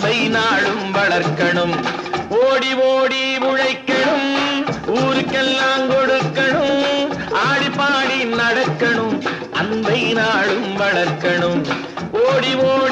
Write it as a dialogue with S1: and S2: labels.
S1: அன்பை நாளும் வளர்க்கணும் ஓடி ஓடி உழைக்கணும் ஊருக்கெல்லாம் கொடுக்கணும் ஆடி பாடி நடக்கணும் அன்பை நாளும் வளர்க்கணும் ஓடி ஓடி